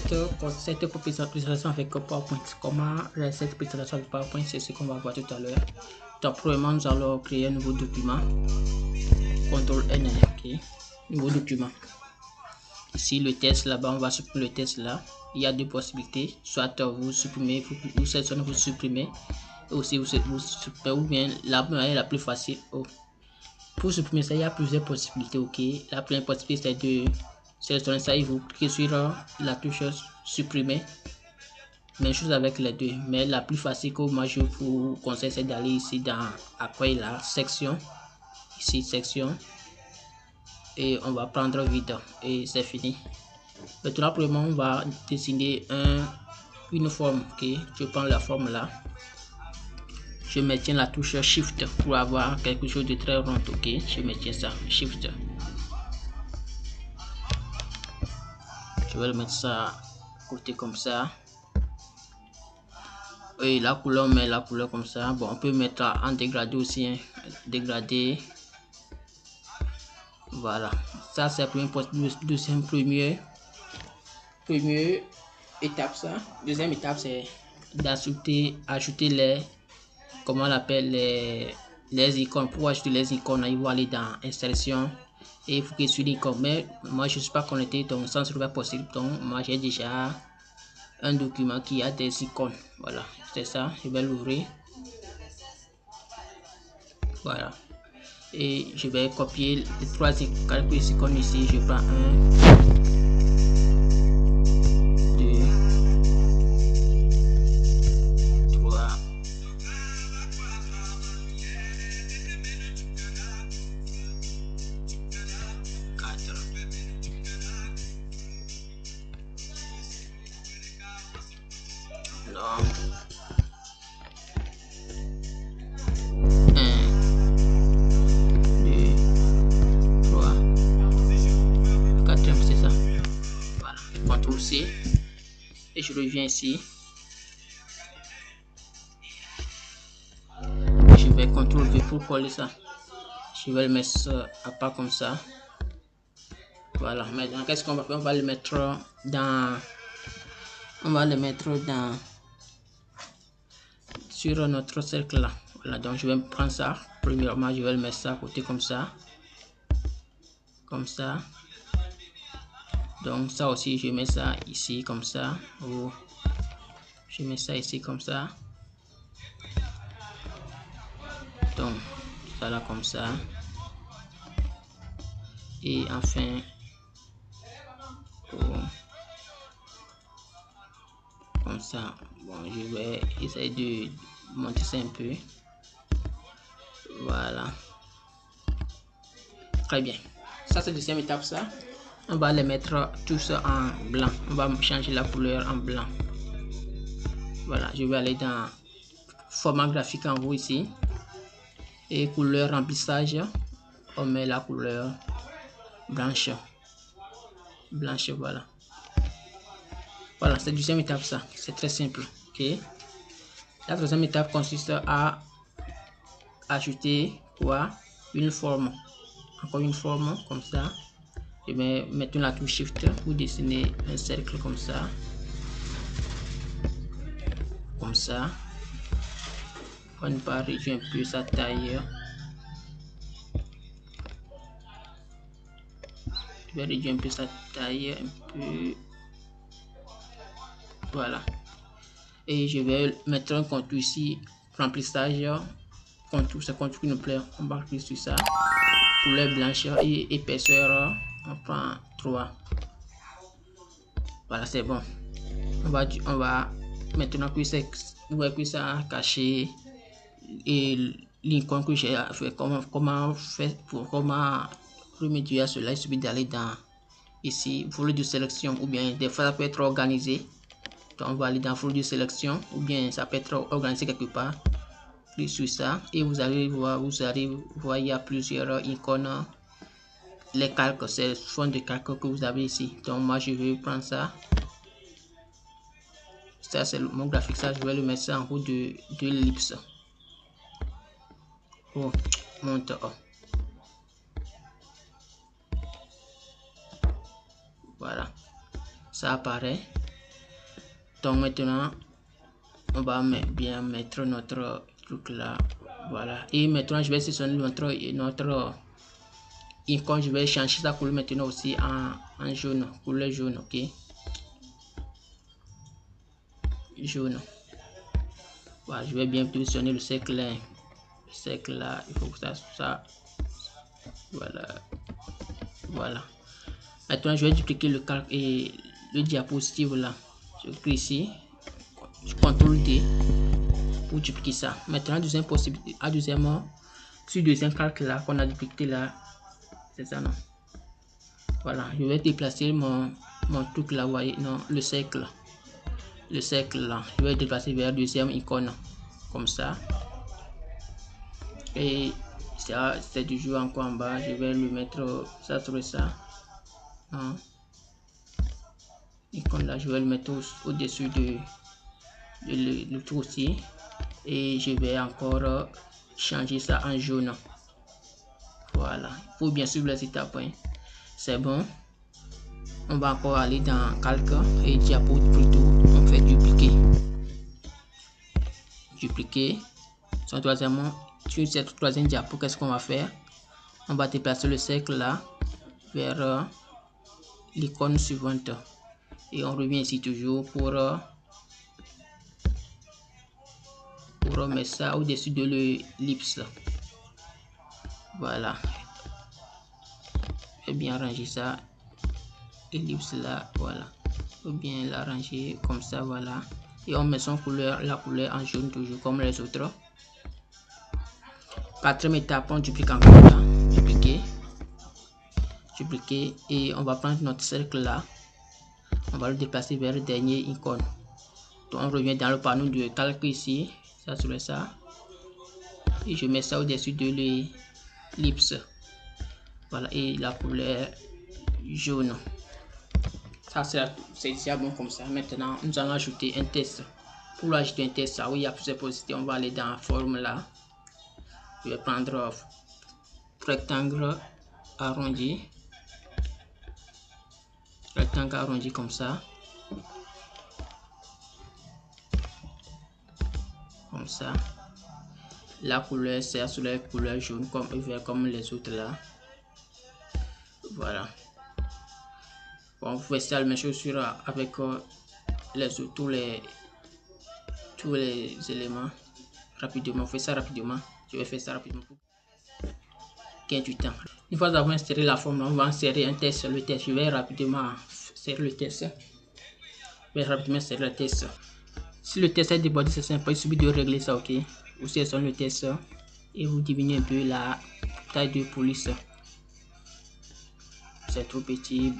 cette présentation avec PowerPoint. Comment cette présentation avec PowerPoint, c'est ce qu'on va voir tout à l'heure. Donc, premièrement, nous allons créer un nouveau document. CTRL-N, ok. Nouveau document. Ici, le test là-bas, on va supprimer le test là. Il y a deux possibilités. Soit vous supprimez, vous sélectionnez, vous supprimez. Aussi, vous supprimez, ou bien la plus facile. Pour supprimer ça, il y a plusieurs possibilités, ok. La première possibilité, c'est de sélectionner ça et vous cliquez sur la touche supprimer. Même chose avec les deux, mais la plus facile que moi je vous conseille, c'est d'aller ici dans après la section, ici section, et on va prendre vide et c'est fini. Maintenant, premièrement, on va dessiner une forme, ok. Je prends la forme là, je maintiens la touche shift pour avoir quelque chose de très rond, ok. Je maintiens ça, shift. Je vais le mettre ça côté comme ça. Et la couleur, on met la couleur comme ça. Bon, on peut mettre en dégradé aussi, hein. Dégradé. Voilà. Ça, c'est la deuxième première étape, ça. Deuxième étape, c'est d'ajouter les, comment on appelle, les icônes. Pour ajouter les icônes, il faut aller dans insertion et il faut qu'il sur l'icône. Mais moi, je ne suis pas connecté, donc ça ne serait pas possible. Donc, moi, j'ai déjà un document qui a des icônes. Voilà, c'est ça. Je vais l'ouvrir. Voilà. Et je vais copier les trois icônes ici. Je prends 1, 2, 3, 4. Non. 4, c'est ça. Voilà. CTRL C. Et je reviens ici. Je vais CTRL V pour coller ça. Je vais le mettre à part comme ça. Voilà. Maintenant, qu'est-ce qu'on va faire? On va le mettre dans. On va le mettre dans. Sur notre cercle là. Voilà. Donc, je vais prendre ça. Premièrement, je vais le mettre ça à côté comme ça. Comme ça. Donc, ça aussi, je mets ça ici comme ça. Ou je mets ça ici comme ça. Donc, ça là comme ça. Et enfin, comme ça. Bon, je vais essayer de monter ça un peu. Voilà. Très bien. Ça, c'est la deuxième étape, ça. On va les mettre tous en blanc. On va changer la couleur en blanc. Voilà, je vais aller dans format graphique en haut ici. Et couleur remplissage, on met la couleur blanche. Blanche, voilà. Voilà, c'est la deuxième étape, ça. C'est très simple. Ok. La troisième étape consiste à ajouter quoi? Une forme. Encore une forme comme ça. Je vais mettre la touche Shift pour dessiner un cercle comme ça. Comme ça. On va réduire un peu sa taille. Je vais réduire un peu sa taille. Un peu. Voilà. Et je vais mettre un contour ici. Remplissage. Contour, c'est contour qui nous plaît. On va cliquer sur ça. Couleur blanche et épaisseur. On prend 3. Voilà, c'est bon. On va maintenant que ça a caché et l'icône que j'ai fait, comment remédier à cela. Il suffit d'aller dans ici volet de sélection, ou bien des fois ça peut être organisé. Donc on va aller dans volet de sélection, ou bien ça peut être organisé quelque part. Cliquez sur ça et vous allez voir, il y a plusieurs icônes. Les calques, c'est le fond de calque que vous avez ici. Donc moi je vais prendre ça. Ça c'est mon graphique, ça je vais le mettre ça en haut de l'ellipse. Oh, monte. Oh. Voilà, ça apparaît. Donc maintenant, on va bien mettre notre truc là. Voilà. Et maintenant, je vais sélectionner notre icône. Je vais changer sa couleur maintenant aussi en jaune, couleur jaune, ok. Jaune. Voilà, je vais bien positionner le cercle là. Le cercle là, il faut que ça. Voilà. Voilà. Maintenant, je vais dupliquer le calque et le diapositive là. Je clique ici. Je CTRL D pour dupliquer ça. Maintenant, deuxième possibilité, sur deuxième calque là qu'on a dupliqué là, c'est ça non. Voilà, je vais déplacer mon truc là, vous voyez, non, le cercle là, je vais déplacer vers deuxième icône comme ça. Et ça, c'est toujours encore en bas. Je vais le mettre ça sur ça. Hein. Icône là, je vais le mettre au-dessus de le truc aussi. Et je vais encore changer ça en jaune. Voilà, il faut bien suivre les étapes. Hein. C'est bon. On va encore aller dans calque et diapo plutôt. On fait dupliquer. Dupliquer. Sur cette troisième diapo, qu'est-ce qu'on va faire? On va déplacer le cercle là vers l'icône suivante. Et on revient ici toujours pour mettre ça au-dessus de l'ellipse. Voilà. Je vais bien ranger ça. Ellipse là, voilà. Faut bien l'arranger comme ça, voilà. Et on met son couleur, la couleur en jaune toujours comme les autres. Quatrième étape, on duplique encore là. Dupliquer. Et on va prendre notre cercle là. On va le déplacer vers le dernier icône. Donc on revient dans le panneau de calque ici. Ça sur ça. Et je mets ça au-dessus de l'ellipse. Voilà. Et la couleur jaune. Ça c'est déjà bon comme ça. Maintenant, nous allons ajouter un texte. Pour ajouter un texte, oui, il y a plusieurs possibilités. On va aller dans la forme là. Je vais prendre rectangle arrondi. Rectangle arrondi comme ça. Comme ça. La couleur, c'est sur la couleur jaune comme vert comme les autres là. Voilà. Bon, vous faites ça la même chose avec tous les éléments rapidement. On fait ça rapidement. Je vais faire ça rapidement pour gagner du temps. Une fois avoir inséré la forme, on va insérer un texte. Le texte, je vais rapidement insérer le texte. Si le texte est débordé, c'est simple. Il suffit de régler ça, ok. Vous sélectionnez le texte et vous diminuez un peu la taille de police. C'est trop petit.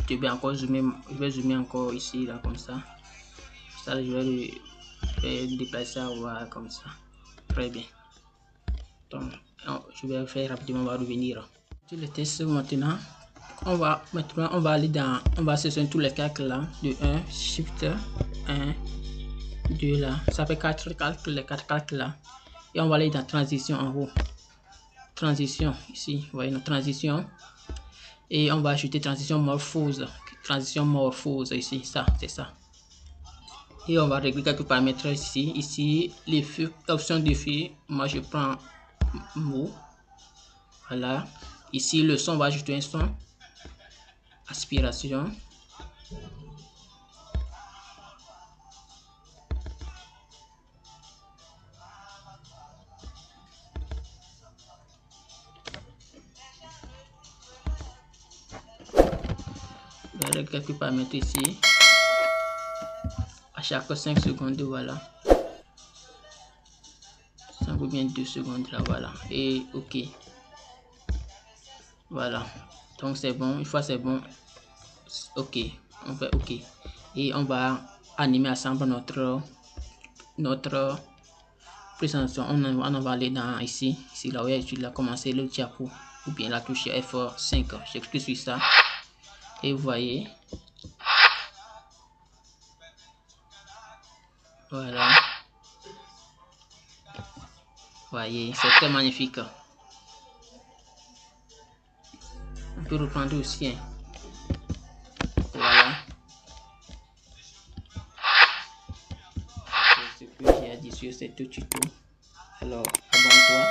Je vais encore zoomer. Je vais zoomer encore ici, là, comme ça. Ça, je vais déplacer ça, voilà, comme ça. Très bien. Donc, je vais faire rapidement, on va revenir. Sur le test maintenant, on va aller dans, on va sélectionner tous les calques là, de 1, Shift 1, 2 là, ça fait 4 calques, les 4 calques là, et on va aller dans transition en haut, transition ici, vous voyez notre transition, et on va ajouter transition morphose ici, ça c'est ça. Et on va régler quelques paramètres ici les options de fil, moi je prends mot, voilà. Ici le son, on va ajouter un son, aspiration, avec quelques paramètres ici à chaque 5 secondes, voilà, 5 ou bien 2 secondes là, voilà, et ok, voilà. Donc c'est bon, une fois c'est bon, ok, on fait ok, et on va animer ensemble notre présentation. On va aller dans ici là où il a commencé le diapo ou bien la touche F5. J'explique sur ça et vous voyez, voilà, voyez, c'est très magnifique. On peut reprendre aussi, hein. Voilà, sur ces deux tutos. Alors, abonne-toi.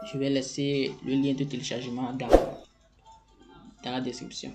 Je vais laisser le lien de téléchargement dans la description.